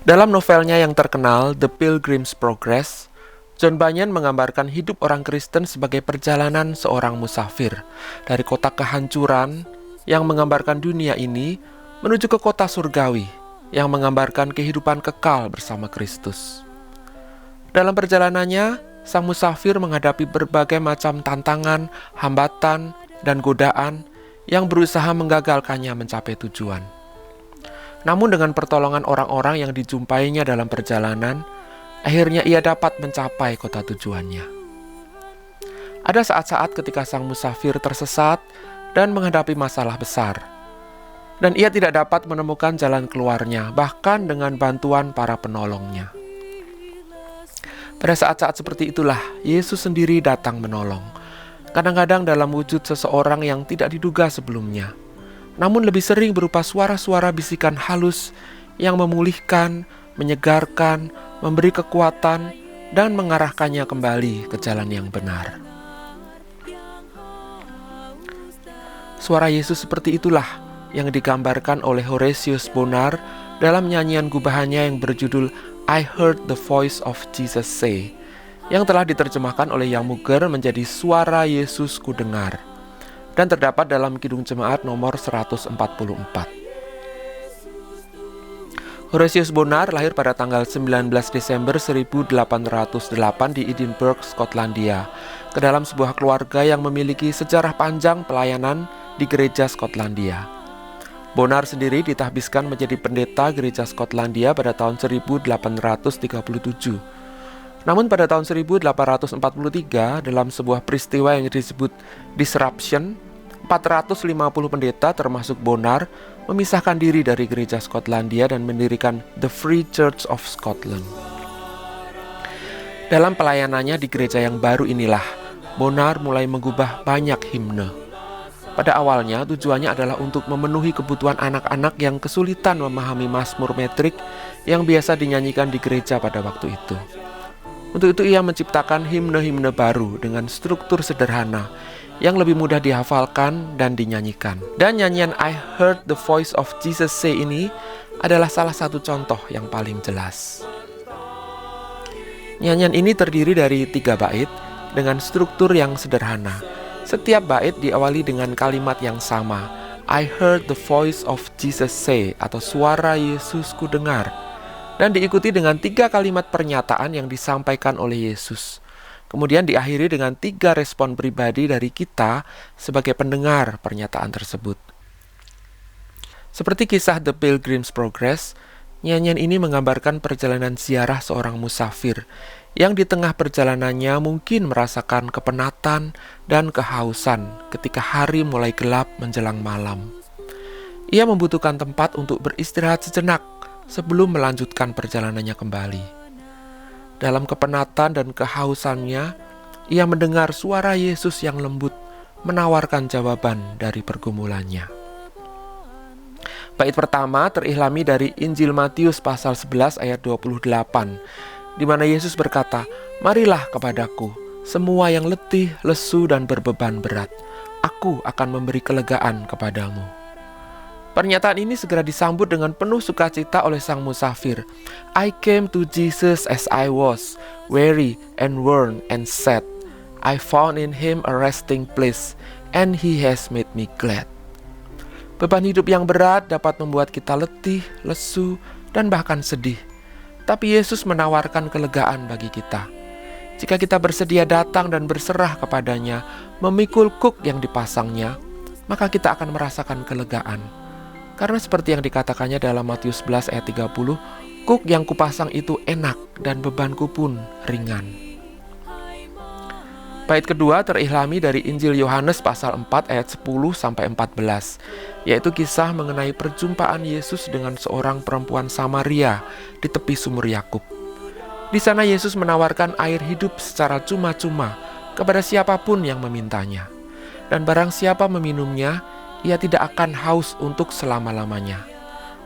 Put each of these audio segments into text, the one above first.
Dalam novelnya yang terkenal, The Pilgrim's Progress, John Bunyan menggambarkan hidup orang Kristen sebagai perjalanan seorang musafir dari kota kehancuran yang menggambarkan dunia ini menuju ke kota surgawi yang menggambarkan kehidupan kekal bersama Kristus. Dalam perjalanannya, sang musafir menghadapi berbagai macam tantangan, hambatan, dan godaan yang berusaha menggagalkannya mencapai tujuan. Namun dengan pertolongan orang-orang yang dijumpainya dalam perjalanan, akhirnya ia dapat mencapai kota tujuannya. Ada saat-saat ketika sang musafir tersesat dan menghadapi masalah besar, dan ia tidak dapat menemukan jalan keluarnya, bahkan dengan bantuan para penolongnya. Pada saat-saat seperti itulah, Yesus sendiri datang menolong, kadang-kadang dalam wujud seseorang yang tidak diduga sebelumnya, namun lebih sering berupa suara-suara bisikan halus yang memulihkan, menyegarkan, memberi kekuatan, dan mengarahkannya kembali ke jalan yang benar. Suara Yesus seperti itulah yang digambarkan oleh Horatius Bonar dalam nyanyian gubahannya yang berjudul I Heard the Voice of Jesus Say, yang telah diterjemahkan oleh Yang Muger menjadi Suara Yesus Ku Dengar, dan terdapat dalam Kidung Jemaat nomor 144. Horatius Bonar lahir pada tanggal 19 Desember 1808 di Edinburgh, Skotlandia, ke dalam sebuah keluarga yang memiliki sejarah panjang pelayanan di gereja Skotlandia. Bonar sendiri ditahbiskan menjadi pendeta gereja Skotlandia pada tahun 1837. Namun pada tahun 1843, dalam sebuah peristiwa yang disebut disruption, 450 pendeta termasuk Bonar memisahkan diri dari gereja Skotlandia dan mendirikan The Free Church of Scotland. Dalam pelayanannya di gereja yang baru inilah, Bonar mulai mengubah banyak himne. Pada awalnya tujuannya adalah untuk memenuhi kebutuhan anak-anak yang kesulitan memahami mazmur metrik yang biasa dinyanyikan di gereja pada waktu itu. Untuk itu ia menciptakan himne-himne baru dengan struktur sederhana yang lebih mudah dihafalkan dan dinyanyikan. Dan nyanyian I Heard the Voice of Jesus Say ini adalah salah satu contoh yang paling jelas. Nyanyian ini terdiri dari 3 bait dengan struktur yang sederhana. Setiap bait diawali dengan kalimat yang sama, I heard the voice of Jesus say, atau suara Yesus ku dengar, dan diikuti dengan 3 kalimat pernyataan yang disampaikan oleh Yesus. Kemudian diakhiri dengan 3 respon pribadi dari kita sebagai pendengar pernyataan tersebut. Seperti kisah The Pilgrim's Progress, nyanyian ini menggambarkan perjalanan ziarah seorang musafir yang di tengah perjalanannya mungkin merasakan kepenatan dan kehausan ketika hari mulai gelap menjelang malam. Ia membutuhkan tempat untuk beristirahat sejenak sebelum melanjutkan perjalanannya kembali. Dalam kepenatan dan kehausannya, ia mendengar suara Yesus yang lembut menawarkan jawaban dari pergumulannya. Bait pertama terilhami dari Injil Matius pasal 11 ayat 28, di mana Yesus berkata, "Marilah kepadaku, semua yang letih, lesu, dan berbeban berat. Aku akan memberi kelegaan kepadamu." Pernyataan ini segera disambut dengan penuh sukacita oleh sang musafir. I came to Jesus as I was, weary and worn and sad. I found in him a resting place, and he has made me glad. Beban hidup yang berat dapat membuat kita letih, lesu, dan bahkan sedih. Tapi Yesus menawarkan kelegaan bagi kita. Jika kita bersedia datang dan berserah kepadanya, memikul kuk yang dipasangnya, maka kita akan merasakan kelegaan. Karena seperti yang dikatakannya dalam Matius 11 ayat 30, kuk yang kupasang itu enak dan bebanku pun ringan. Bait kedua terilhami dari Injil Yohanes pasal 4 ayat 10-14, yaitu kisah mengenai perjumpaan Yesus dengan seorang perempuan Samaria di tepi sumur Yakub. Di sana Yesus menawarkan air hidup secara cuma-cuma kepada siapapun yang memintanya. Dan barang siapa meminumnya, ia tidak akan haus untuk selama-lamanya.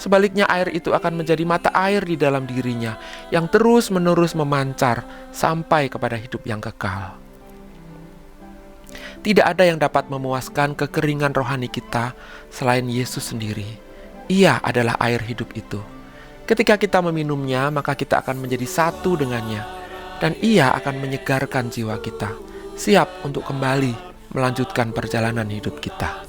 Sebaliknya air itu akan menjadi mata air di dalam dirinya yang terus-menerus memancar sampai kepada hidup yang kekal. Tidak ada yang dapat memuaskan kekeringan rohani kita selain Yesus sendiri. Ia adalah air hidup itu. Ketika kita meminumnya, maka kita akan menjadi satu dengannya, dan ia akan menyegarkan jiwa kita, siap untuk kembali melanjutkan perjalanan hidup kita.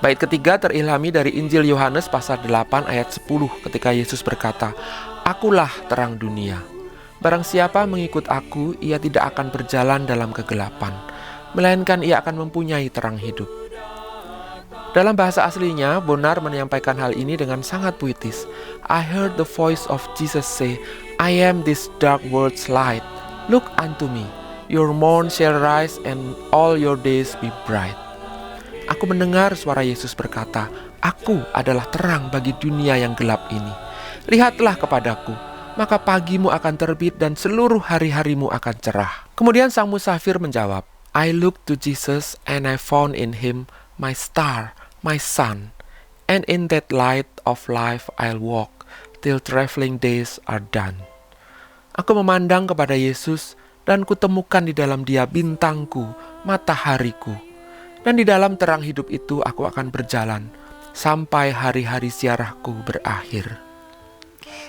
Bait ketiga terilhami dari Injil Yohanes pasal 8 ayat 10 ketika Yesus berkata, "Akulah terang dunia. Barang siapa mengikut aku, ia tidak akan berjalan dalam kegelapan, melainkan ia akan mempunyai terang hidup." Dalam bahasa aslinya, Bonar menyampaikan hal ini dengan sangat puitis. "I heard the voice of Jesus say, I am this dark world's light. Look unto me. Your morn shall rise and all your days be bright." Aku mendengar suara Yesus berkata, "Aku adalah terang bagi dunia yang gelap ini. Lihatlah kepadaku, maka pagimu akan terbit dan seluruh hari-harimu akan cerah." Kemudian sang musafir menjawab, "I looked to Jesus and I found in him my star, my sun, and in that light of life I'll walk till traveling days are done." Aku memandang kepada Yesus dan kutemukan di dalam dia bintangku, matahariku. Dan di dalam terang hidup itu aku akan berjalan sampai hari-hari ziarahku berakhir.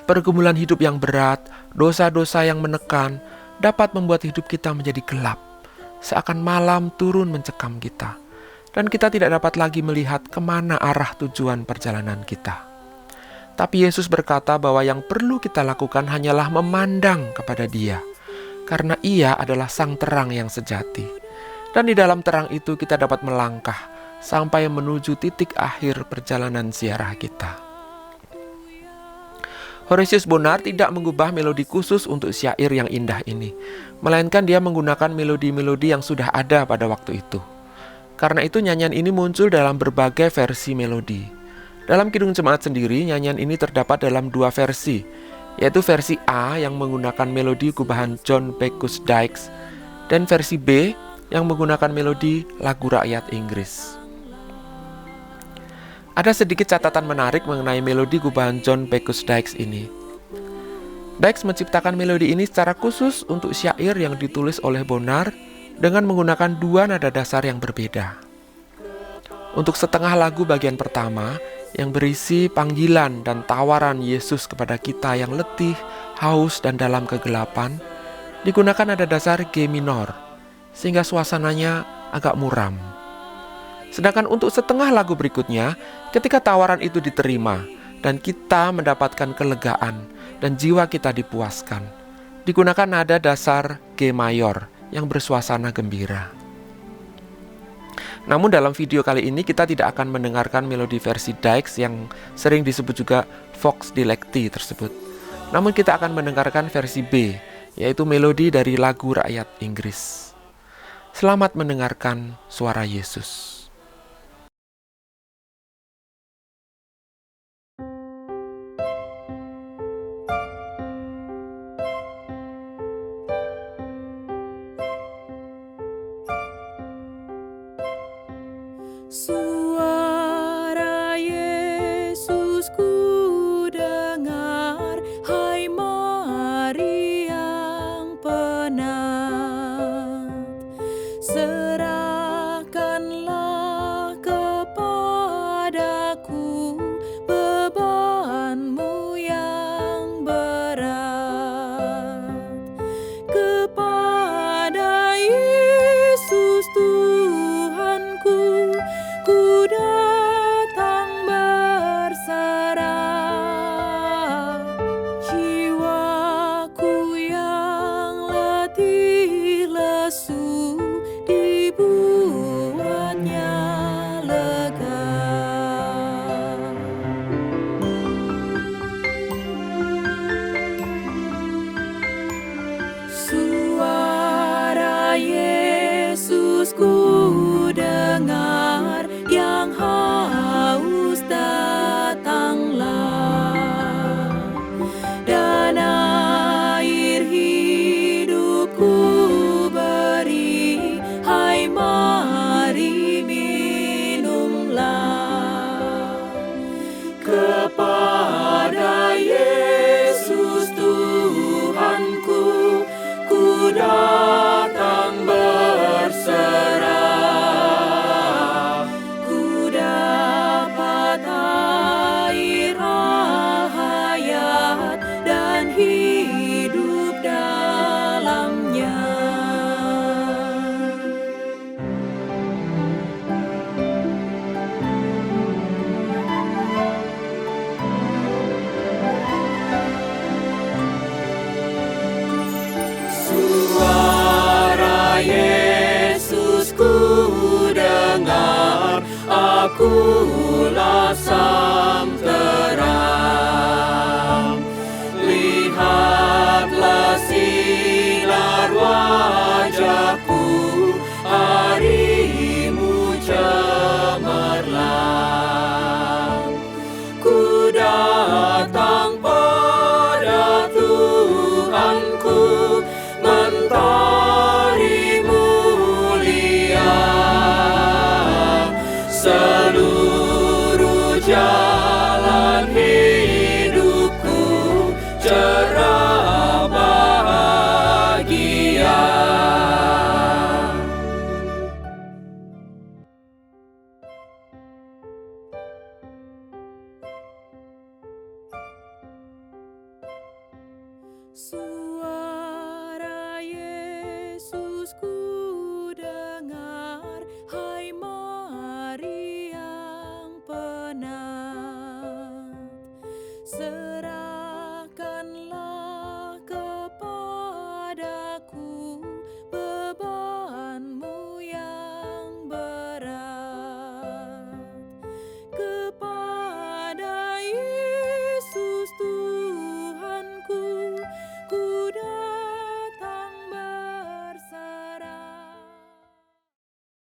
Pergumulan hidup yang berat, dosa-dosa yang menekan, dapat membuat hidup kita menjadi gelap, seakan malam turun mencekam kita, dan kita tidak dapat lagi melihat kemana arah tujuan perjalanan kita. Tapi Yesus berkata bahwa yang perlu kita lakukan hanyalah memandang kepada Dia, karena Ia adalah sang terang yang sejati. Dan di dalam terang itu kita dapat melangkah sampai menuju titik akhir perjalanan ziarah kita. Horatius Bonar tidak mengubah melodi khusus untuk syair yang indah ini, melainkan dia menggunakan melodi-melodi yang sudah ada pada waktu itu. Karena itu nyanyian ini muncul dalam berbagai versi melodi. Dalam Kidung Jemaat sendiri, nyanyian ini terdapat dalam dua versi, yaitu versi A yang menggunakan melodi gubahan John Bacchus Dykes, dan versi B yang menggunakan melodi lagu rakyat Inggris. Ada sedikit catatan menarik mengenai melodi gubahan John Bacchus Dykes ini. Dykes menciptakan melodi ini secara khusus untuk syair yang ditulis oleh Bonar dengan menggunakan dua nada dasar yang berbeda. Untuk setengah lagu bagian pertama, yang berisi panggilan dan tawaran Yesus kepada kita yang letih, haus, dan dalam kegelapan, digunakan nada dasar G minor, sehingga suasananya agak muram. Sedangkan untuk setengah lagu berikutnya, ketika tawaran itu diterima dan kita mendapatkan kelegaan dan jiwa kita dipuaskan, digunakan nada dasar G mayor yang bersuasana gembira. Namun dalam video kali ini kita tidak akan mendengarkan melodi versi Dykes yang sering disebut juga Vox Dilecti tersebut. Namun kita akan mendengarkan versi B, yaitu melodi dari lagu rakyat Inggris. Selamat mendengarkan suara Yesus. Suara Yesus ku dengar, hai mari yang penat, serahkanlah kepadaku bebanmu yang berat. Kepada Yesus Tuhanku, ku datang berserah, jiwaku yang letih lesu dibuatnya lega. Suara Yesus ku dengar, yang haus datanglah, dan air hidupku beri, hai mari minumlah. Kepada Yesus Tuhanku, ku datang berserah, ku